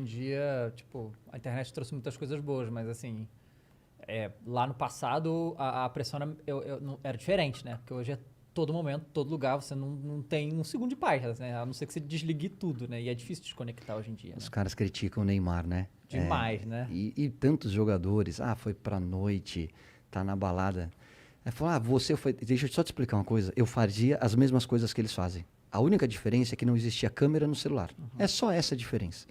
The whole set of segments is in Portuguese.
Em dia, tipo, a internet trouxe muitas coisas boas, mas assim, lá no passado a pressão era diferente, né? Porque hoje é todo momento, todo lugar, você não tem um segundo de paz, né? A não ser que você desligue tudo, né? E é difícil desconectar hoje em dia, Os né? caras criticam o Neymar, né? Demais, né? E tantos jogadores. Ah, foi pra noite, tá na balada. Aí falou, você foi. Deixa eu só te explicar uma coisa. Eu fazia as mesmas coisas que eles fazem. A única diferença é que não existia câmera no celular. É só essa a diferença.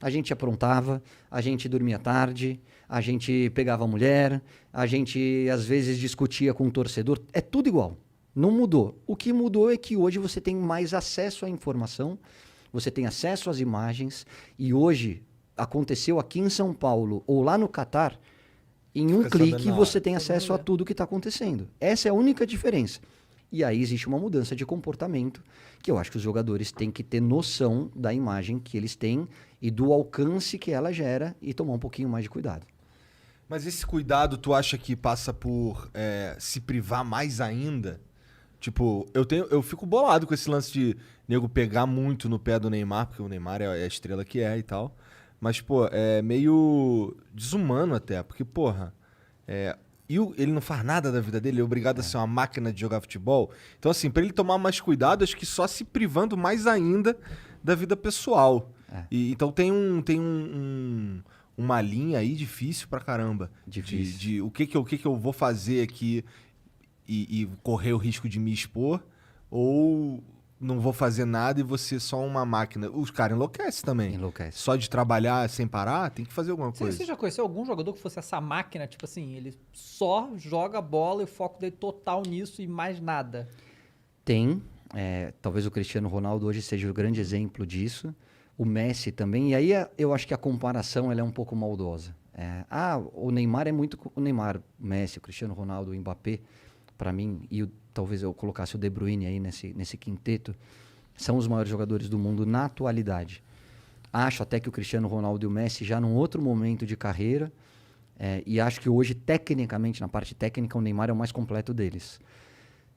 A gente aprontava, a gente dormia tarde, a gente pegava a mulher, a gente às vezes discutia com o torcedor. É tudo igual. Não mudou. O que mudou é que hoje você tem mais acesso à informação, você tem acesso às imagens, e hoje aconteceu aqui em São Paulo ou lá no Catar, em um Fica sabendo clique na você hora. tem Todo mundo acesso a vê. tudo que está acontecendo. Essa é a única diferença. E aí existe uma mudança de comportamento que eu acho que os jogadores têm que ter noção da imagem que eles têm e do alcance que ela gera e tomar um pouquinho mais de cuidado. Mas esse cuidado, tu acha que passa por se privar mais ainda? Tipo, eu fico bolado com esse lance de nego pegar muito no pé do Neymar, porque o Neymar é a estrela que é e tal. Mas, pô, é meio desumano até, porque, porra, ele não faz nada da vida dele, ele é obrigado a ser uma máquina de jogar futebol. Então, assim, pra ele tomar mais cuidado, acho que só se privando mais ainda da vida pessoal. É. Então uma linha aí difícil pra caramba. Difícil. De o que que eu vou fazer aqui e correr o risco de me expor, ou não vou fazer nada e vou ser só uma máquina. Os caras enlouquecem também. Enlouquece. Só de trabalhar sem parar, tem que fazer alguma Você coisa. já conheceu algum jogador que fosse essa máquina, tipo assim, ele só joga bola e o foco dele total nisso e mais nada? Tem. Talvez o Cristiano Ronaldo hoje seja o grande exemplo disso. O Messi também. E aí eu acho que a comparação ela é um pouco maldosa. O Neymar é muito. O Neymar, o Messi, o Cristiano Ronaldo, o Mbappé, para mim, talvez eu colocasse o De Bruyne aí nesse quinteto, são os maiores jogadores do mundo na atualidade. Acho até que o Cristiano Ronaldo e o Messi já num outro momento de carreira. E acho que hoje, tecnicamente, na parte técnica, o Neymar é o mais completo deles.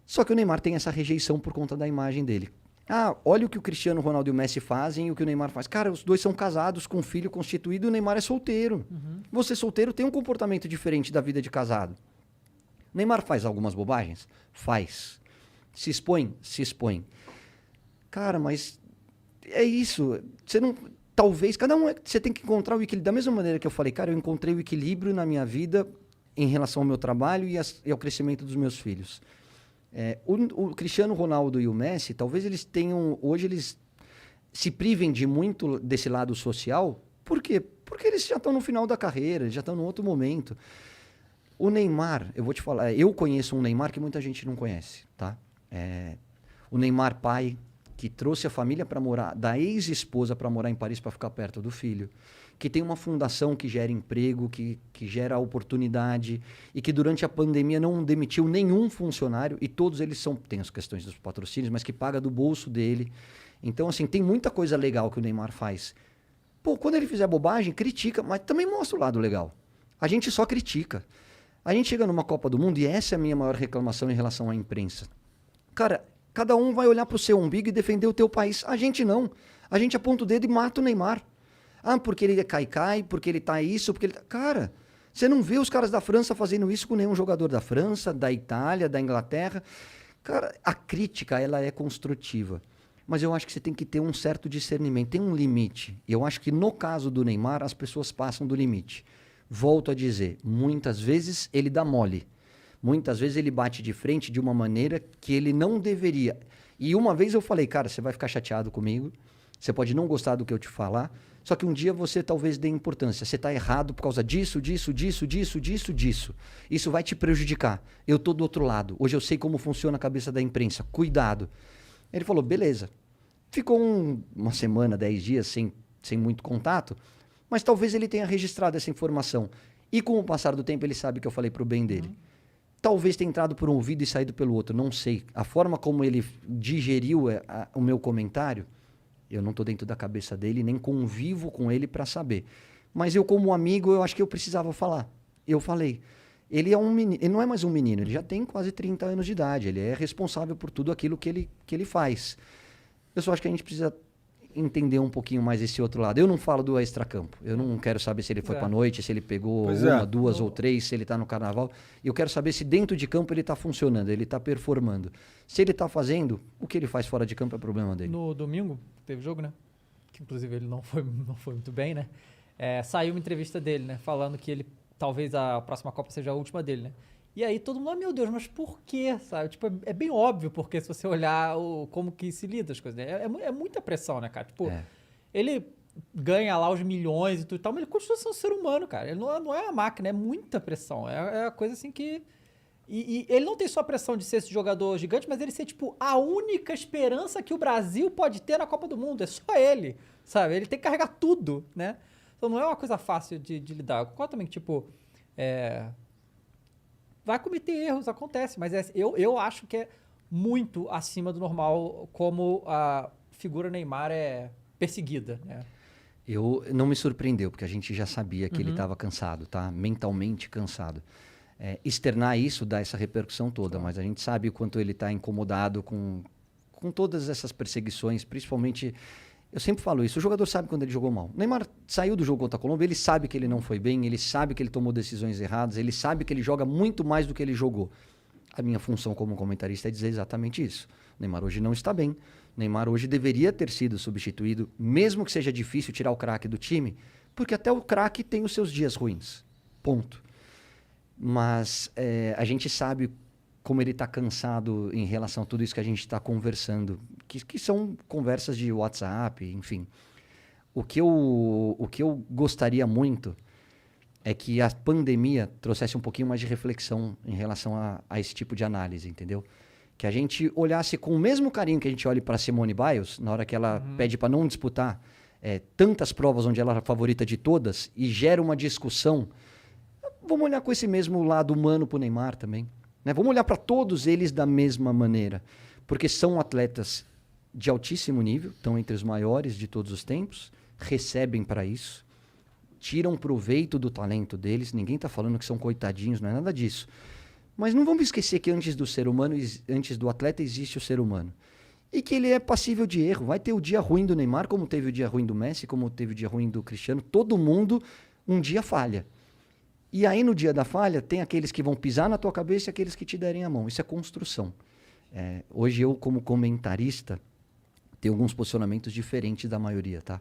Só que o Neymar tem essa rejeição por conta da imagem dele. Olha o que o Cristiano Ronaldo e o Messi fazem e o que o Neymar faz. Cara, os dois são casados, com um filho constituído, e o Neymar é solteiro. Você solteiro tem um comportamento diferente da vida de casado. O Neymar faz algumas bobagens? Faz. Se expõe? Se expõe. Cara, mas é isso. Você não... Talvez, cada um... Você tem que encontrar o equilíbrio. Da mesma maneira que eu falei, cara, eu encontrei o equilíbrio na minha vida em relação ao meu trabalho e ao crescimento dos meus filhos. O Cristiano Ronaldo e o Messi, talvez eles tenham... Hoje eles se privem de muito desse lado social. Por quê? Porque eles já estão no final da carreira, já estão num outro momento. O Neymar, eu vou te falar, eu conheço um Neymar que muita gente não conhece, tá? O Neymar pai, que trouxe a família para morar, da ex-esposa para morar em Paris para ficar perto do filho, que tem uma fundação que gera emprego, que gera oportunidade e que durante a pandemia não demitiu nenhum funcionário e todos eles tem as questões dos patrocínios, mas que paga do bolso dele. Então, assim, tem muita coisa legal que o Neymar faz. Pô, quando ele fizer bobagem, critica, mas também mostra o lado legal. A gente só critica. A gente chega numa Copa do Mundo e essa é a minha maior reclamação em relação à imprensa. Cara, cada um vai olhar pro seu umbigo e defender o teu país. A gente não. A gente aponta o dedo e mata o Neymar. Porque ele é cai-cai, porque ele tá isso, porque ele tá... Cara, você não vê os caras da França fazendo isso com nenhum jogador da França, da Itália, da Inglaterra. Cara, a crítica, ela é construtiva. Mas eu acho que você tem que ter um certo discernimento, tem um limite. E eu acho que no caso do Neymar, as pessoas passam do limite. Volto a dizer, muitas vezes ele dá mole. Muitas vezes ele bate de frente de uma maneira que ele não deveria. E uma vez eu falei, cara, você vai ficar chateado comigo, você pode não gostar do que eu te falar, só que um dia você talvez dê importância. Você está errado por causa disso. Isso vai te prejudicar. Eu estou do outro lado. Hoje eu sei como funciona a cabeça da imprensa. Cuidado. Ele falou, beleza. Ficou uma semana, 10 dias sem muito contato, mas talvez ele tenha registrado essa informação. E com o passar do tempo ele sabe que eu falei para o bem dele. Talvez tenha entrado por um ouvido e saído pelo outro, não sei. A forma como ele digeriu o meu comentário, eu não estou dentro da cabeça dele, nem convivo com ele para saber. Mas eu, como amigo, eu acho que eu precisava falar. Eu falei. Ele é um menino, ele não é mais um menino, ele já tem quase 30 anos de idade. Ele é responsável por tudo aquilo que ele faz. Eu só acho que a gente precisa entender um pouquinho mais esse outro lado. Eu não falo do extracampo. Eu não quero saber se ele foi pra noite, se ele pegou Pois uma, é. duas ou três, se ele tá no carnaval. Eu quero saber se dentro de campo ele tá funcionando, ele tá performando. Se ele tá fazendo, o que ele faz fora de campo é problema dele. No domingo, teve jogo, né? Que inclusive ele não foi muito bem, né? Saiu uma entrevista dele, né? Falando que ele talvez a próxima Copa seja a última dele, né? E aí todo mundo, meu Deus, mas por quê? Sabe? Tipo, é bem óbvio, porque se você olhar como que se lida as coisas, né? É muita pressão, né, cara? Tipo, ele ganha lá os milhões e tudo e tal, mas ele continua sendo um ser humano, cara. Ele não é uma máquina, é muita pressão. É a coisa assim que... E ele não tem só a pressão de ser esse jogador gigante, mas ele ser, tipo, a única esperança que o Brasil pode ter na Copa do Mundo. É só ele, sabe? Ele tem que carregar tudo, né? Então não é uma coisa fácil de lidar. Eu concordo também que, tipo, vai cometer erros, acontece, mas eu acho que é muito acima do normal como a figura Neymar é perseguida, né? Não me surpreendeu, porque a gente já sabia que ele estava cansado, tá? Mentalmente cansado. Externar isso dá essa repercussão toda, mas a gente sabe o quanto ele está incomodado com todas essas perseguições, principalmente... Eu sempre falo isso, o jogador sabe quando ele jogou mal. O Neymar saiu do jogo contra a Colômbia, ele sabe que ele não foi bem, ele sabe que ele tomou decisões erradas, ele sabe que ele joga muito mais do que ele jogou. A minha função como comentarista é dizer exatamente isso. O Neymar hoje não está bem. O Neymar hoje deveria ter sido substituído, mesmo que seja difícil tirar o craque do time, porque até o craque tem os seus dias ruins. Ponto. Mas a gente sabe como ele está cansado em relação a tudo isso que a gente está conversando, que são conversas de WhatsApp, enfim. O que eu gostaria muito é que a pandemia trouxesse um pouquinho mais de reflexão em relação a esse tipo de análise, entendeu? Que a gente olhasse com o mesmo carinho que a gente olha para Simone Biles, na hora que ela pede para não disputar tantas provas onde ela é a favorita de todas e gera uma discussão. Vamos olhar com esse mesmo lado humano para o Neymar também. Né? Vamos olhar para todos eles da mesma maneira, porque são atletas de altíssimo nível, estão entre os maiores de todos os tempos, recebem para isso, tiram proveito do talento deles, ninguém está falando que são coitadinhos, não é nada disso. Mas não vamos esquecer que antes do ser humano, antes do atleta, existe o ser humano. E que ele é passível de erro. Vai ter o dia ruim do Neymar, como teve o dia ruim do Messi, como teve o dia ruim do Cristiano. Todo mundo um dia falha. E aí, no dia da falha, tem aqueles que vão pisar na tua cabeça e aqueles que te derem a mão. Isso é construção. Hoje, eu, como comentarista, tenho alguns posicionamentos diferentes da maioria, tá?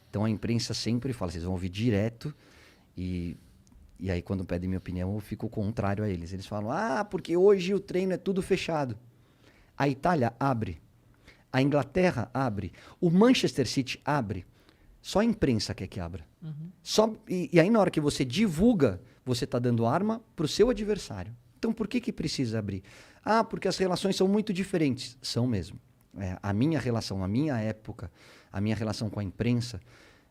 Então, a imprensa sempre fala, vocês vão ouvir direto e aí, quando pedem minha opinião, eu fico contrário a eles. Eles falam, porque hoje o treino é tudo fechado. A Itália abre. A Inglaterra abre. O Manchester City abre. Só a imprensa quer que abra. E aí, na hora que você divulga, você está dando arma para o seu adversário. Então, por que precisa abrir? Porque as relações são muito diferentes. São mesmo. A minha relação, na minha época, a minha relação com a imprensa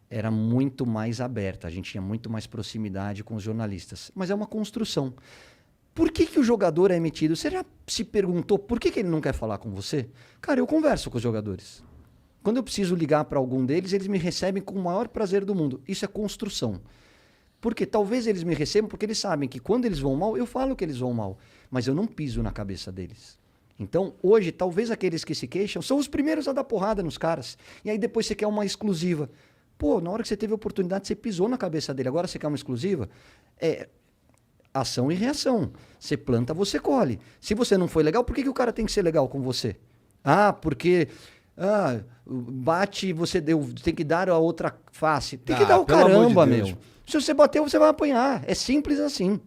era muito mais aberta. A gente tinha muito mais proximidade com os jornalistas. Mas é uma construção. Por que o jogador é emitido? Você já se perguntou por que ele não quer falar com você? Cara, eu converso com os jogadores. Quando eu preciso ligar para algum deles, eles me recebem com o maior prazer do mundo. Isso é construção. Porque talvez eles me recebam porque eles sabem que quando eles vão mal, eu falo que eles vão mal. Mas eu não piso na cabeça deles. Então, hoje, talvez aqueles que se queixam são os primeiros a dar porrada nos caras. E aí depois você quer uma exclusiva. Pô, na hora que você teve a oportunidade, você pisou na cabeça dele. Agora você quer uma exclusiva? Ação e reação. Você planta, você colhe. Se você não foi legal, por que o cara tem que ser legal com você? Porque... bate, você tem que dar a outra face. Tem que dar o caramba, meu. Se você bateu, você vai apanhar. É simples assim.